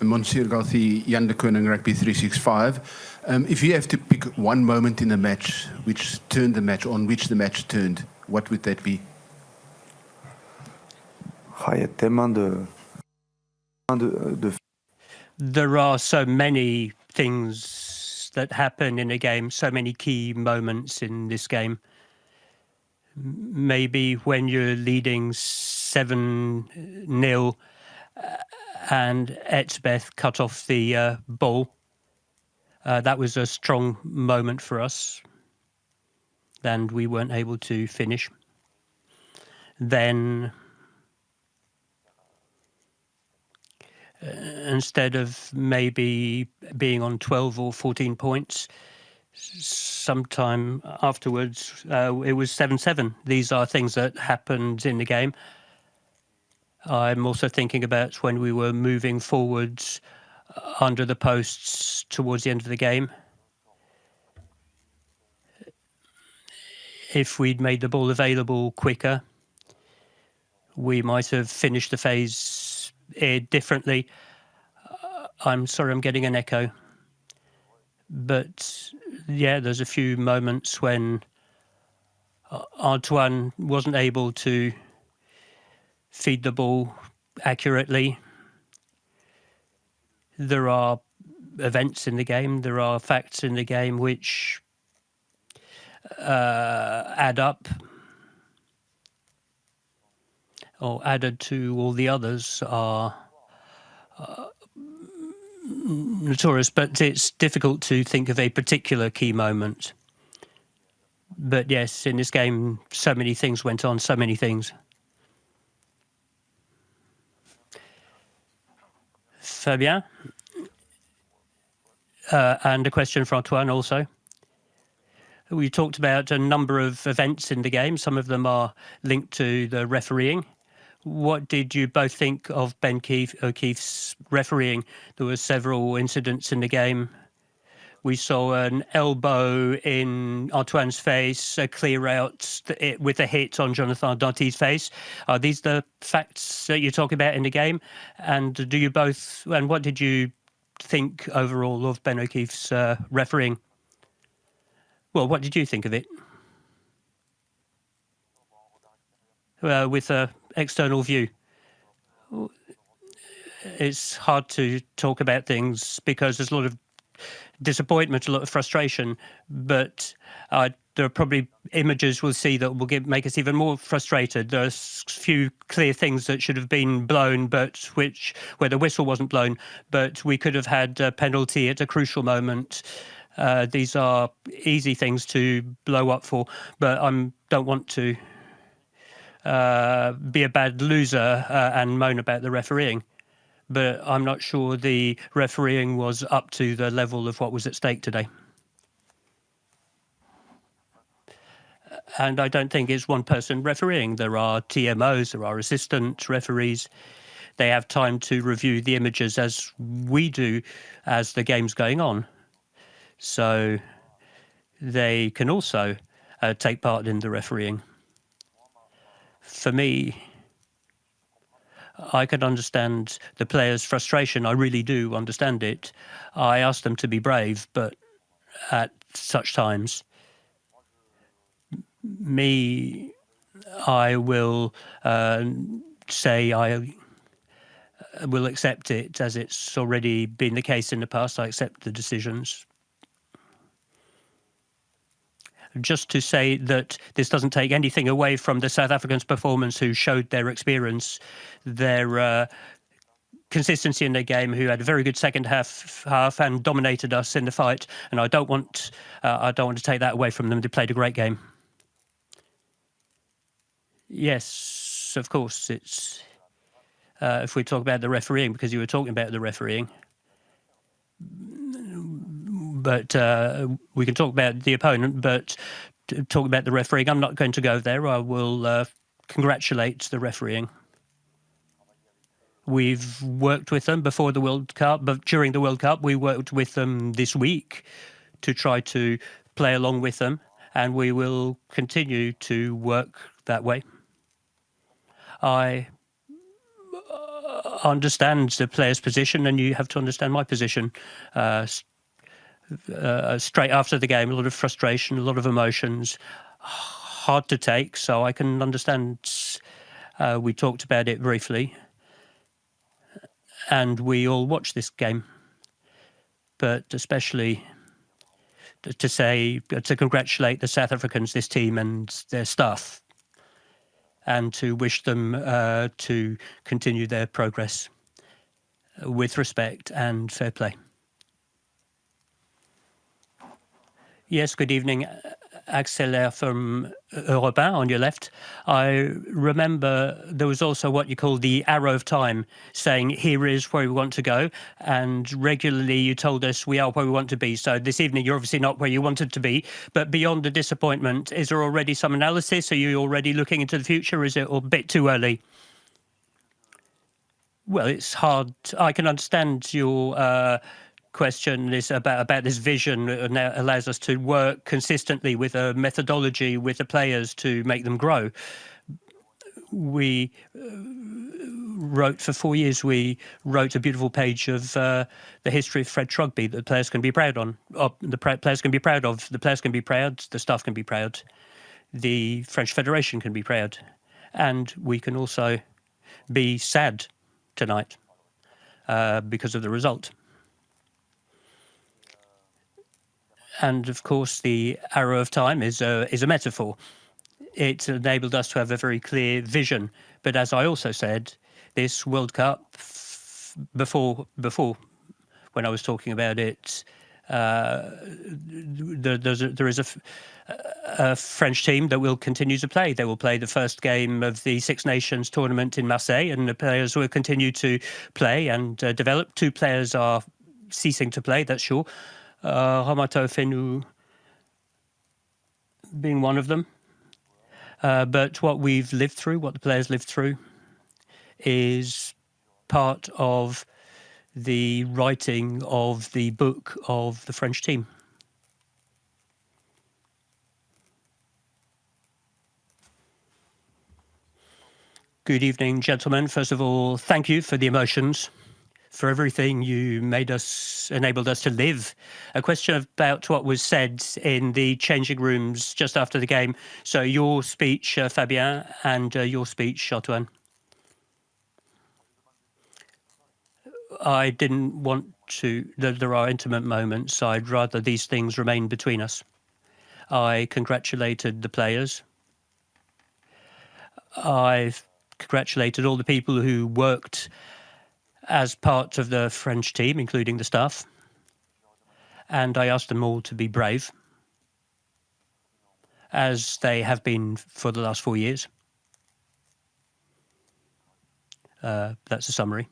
Monsieur Galthié, Jan de Koning, Rugby 365. If you have to pick one moment in the match which turned the match, on which the match turned, what would that be? There are so many things that happen in a game, so many key moments in this game. Maybe when you're leading 7-0 and Etzbeth cut off the ball. That was a strong moment for us, and we weren't able to finish. Then, instead of maybe being on 12 or 14 points, sometime afterwards, it was 7-7. These are things that happened in the game. I'm also thinking about when we were moving forwards under the posts towards the end of the game. If we'd made the ball available quicker, we might have finished the phase differently. I'm sorry, I'm getting an echo. But yeah, there's a few moments when Antoine wasn't able to feed the ball accurately. There are events in the game, there are facts in the game which add up or added to all the others are notorious, but it's difficult to think of a particular key moment. But yes, in this game, so many things went on, so many things. Fabien? And a question for Antoine also. We talked about a number of events in the game. Some of them are linked to the refereeing. What did you both think of Ben O'Keefe's refereeing? There were several incidents in the game. We saw an elbow in Antoine's face, a clear out with a hit on Jonathan Danty's face. Are these the facts that you're talking about in the game? And do you both, and what did you think overall of Ben O'Keefe's refereeing? Well, what did you think of it? With an external view. It's hard to talk about things because there's a lot of disappointment, a lot of frustration, but there are probably images we'll see that will make us even more frustrated. There's a few clear things that should have been blown, but where the whistle wasn't blown, but we could have had a penalty at a crucial moment. These are easy things to blow up for, but I don't want to be a bad loser and moan about the refereeing. But I'm not sure the refereeing was up to the level of what was at stake today. And I don't think it's one person refereeing. There are TMOs, there are assistant referees. They have time to review the images as we do as the game's going on. So they can also take part in the refereeing. For me, I can understand the players' frustration. I really do understand it. I ask them to be brave, but at such times, I will say I will accept it as it's already been the case in the past. I accept the decisions. Just to say that this doesn't take anything away from the South Africans' performance, who showed their experience, their consistency in their game, who had a very good second half and dominated us in the fight. And I don't want to take that away from them. They played a great game. Yes, of course. It's if we talk about the refereeing, because you were talking about the refereeing. But we can talk about the opponent, but talk about the refereeing. I'm not going to go there. I will congratulate the refereeing. We've worked with them before the World Cup, but during the World Cup, we worked with them this week to try to play along with them, and we will continue to work that way. understand the player's position, and you have to understand my position. Straight after the game, a lot of frustration, a lot of emotions, hard to take, so I can understand. We talked about it briefly, and we all watched this game, but especially to congratulate the South Africans, this team and their staff, and to wish them to continue their progress with respect and fair play. Yes, good evening. Axel from Europe 1 on your left. I remember there was also what you call the arrow of time, saying here is where we want to go, and regularly you told us we are where we want to be. So this evening you're obviously not where you wanted to be, but beyond the disappointment, is there already some analysis? Are you already looking into the future, or is it a bit too early? Well, it's hard. I can understand your question is about this vision now allows us to work consistently with a methodology with the players to make them grow. We wrote for 4 years. We wrote a beautiful page of the history of Fred Trugby that the players can be proud on. The players can be proud of. The players can be proud. The staff can be proud. The French Federation can be proud, and we can also be sad tonight because of the result. And of course, the arrow of time is a metaphor. It enabled us to have a very clear vision. But as I also said, this World Cup, before when I was talking about it, there is a French team that will continue to play. They will play the first game of the Six Nations tournament in Marseille, and the players will continue to play and develop. 2 players are ceasing to play, that's sure. Ramato Fenu being one of them. But what we've lived through, what the players lived through, is part of the writing of the book of the French team. Good evening, gentlemen. First of all, thank you for the emotions, for everything you enabled us to live. A question about what was said in the changing rooms just after the game. So your speech, Fabien, and your speech, Antoine. I didn't want to, there are intimate moments. I'd rather these things remain between us. I congratulated the players. I've congratulated all the people who worked as part of the French team, including the staff. And I asked them all to be brave, as they have been for the last 4 years. That's a summary.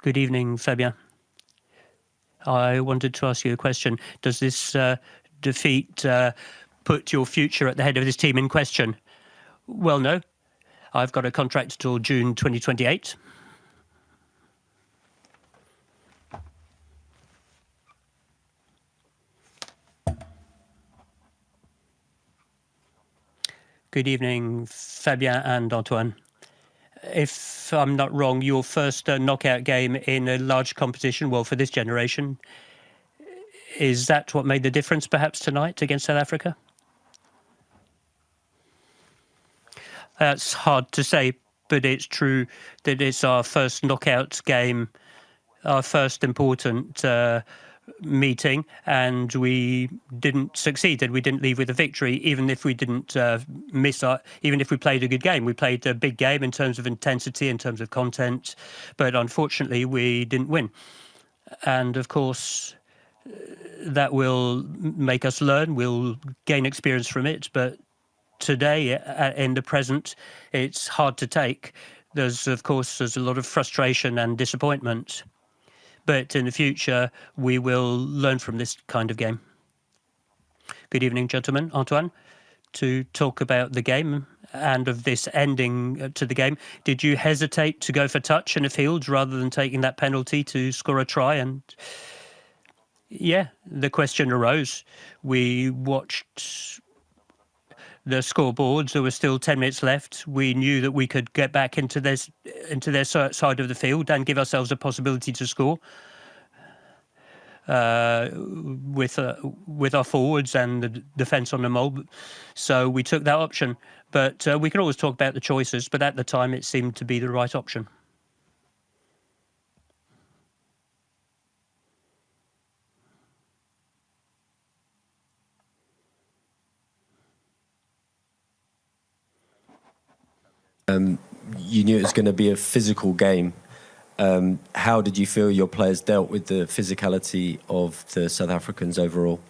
Good evening, Fabien. I wanted to ask you a question. Does this defeat put your future at the head of this team in question? Well, no. I've got a contract until June 2028. Good evening, Fabien and Antoine. If I'm not wrong, your first knockout game in a large competition, well, for this generation, is that what made the difference perhaps tonight against South Africa? That's hard to say, but it's true that it's our first knockout game, our first important meeting, and we didn't succeed, and we didn't leave with a victory, even if we didn't even if we played a good game. We played a big game in terms of intensity, in terms of content, but unfortunately we didn't win. And of course, that will make us learn, we'll gain experience from it, but today, in the present, it's hard to take. There's a lot of frustration and disappointment. But in the future, we will learn from this kind of game. Good evening, gentlemen. Antoine, to talk about the game and of this ending to the game, did you hesitate to go for touch in the field rather than taking that penalty to score a try? And yeah, the question arose. We watched the scoreboards. There were still 10 minutes left. We knew that we could get back into their side of the field and give ourselves a possibility to score with our forwards and the defence on the mould. So we took that option. But we can always talk about the choices, but at the time it seemed to be the right option. You knew it was going to be a physical game. How did you feel your players dealt with the physicality of the South Africans overall?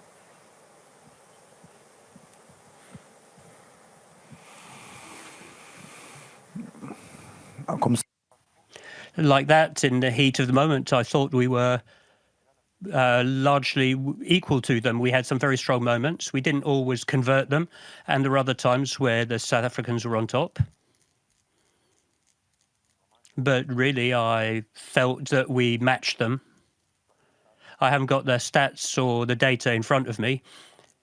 Like that, in the heat of the moment, I thought we were largely equal to them. We had some very strong moments. We didn't always convert them, and there were other times where the South Africans were on top. But really, I felt that we matched them. I haven't got the stats or the data in front of me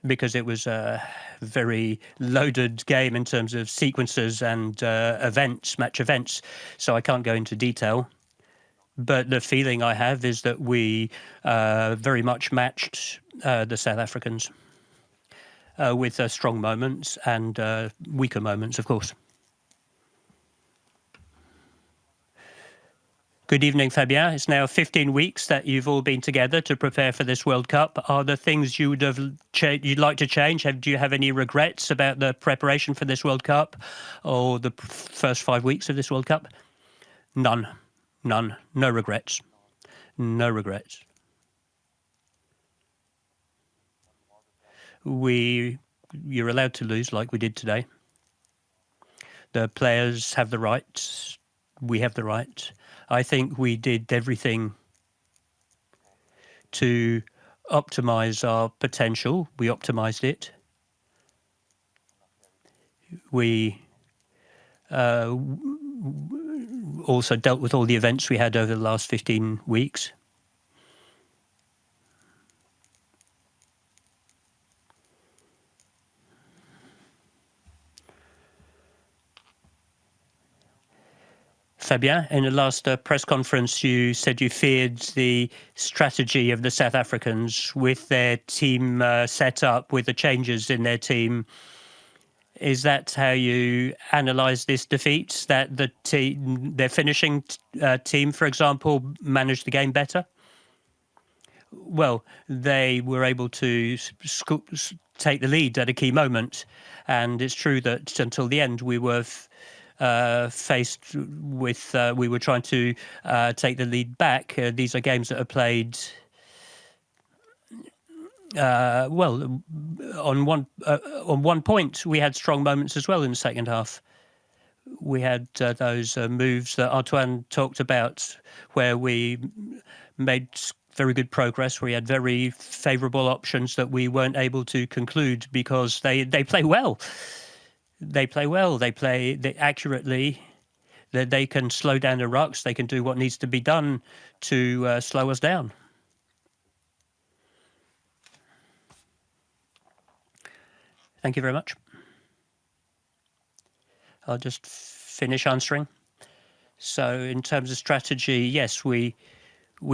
because it was a very loaded game in terms of sequences and match events, so I can't go into detail. But the feeling I have is that we very much matched the South Africans with strong moments and weaker moments, of course. Good evening, Fabien. It's now 15 weeks that you've all been together to prepare for this World Cup. Are there things you'd like to change? Do you have any regrets about the preparation for this World Cup or the first 5 weeks of this World Cup? None. None. No regrets. No regrets. You're allowed to lose like we did today. The players have the right. We have the right. I think we did everything to optimize our potential. We optimized it. We also dealt with all the events we had over the last 15 weeks. Fabien, in the last press conference, you said you feared the strategy of the South Africans with their team set up, with the changes in their team. Is that how you analyse this defeat, that their finishing team, for example, managed the game better? Well, they were able to take the lead at a key moment. And it's true that until the end, we were faced with, we were trying to take the lead back. These are games that are played, well, on one point. We had strong moments as well in the second half. We had those moves that Antoine talked about where we made very good progress. We had very favourable options that we weren't able to conclude because they play well. They play well. They play accurately. They can slow down the rucks. They can do what needs to be done to slow us down. Thank you very much. I'll just finish answering. So in terms of strategy, yes, we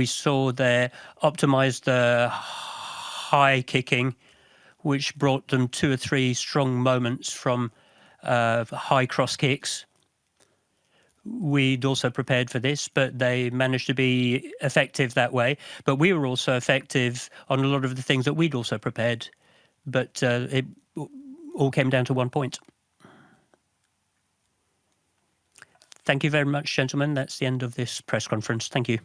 saw they optimised the high kicking, which brought them 2 or 3 strong moments from high cross kicks. We'd also prepared for this, but they managed to be effective that way. But we were also effective on a lot of the things that we'd also prepared. But it all came down to 1 point. Thank you very much, gentlemen. That's the end of this press conference. Thank you.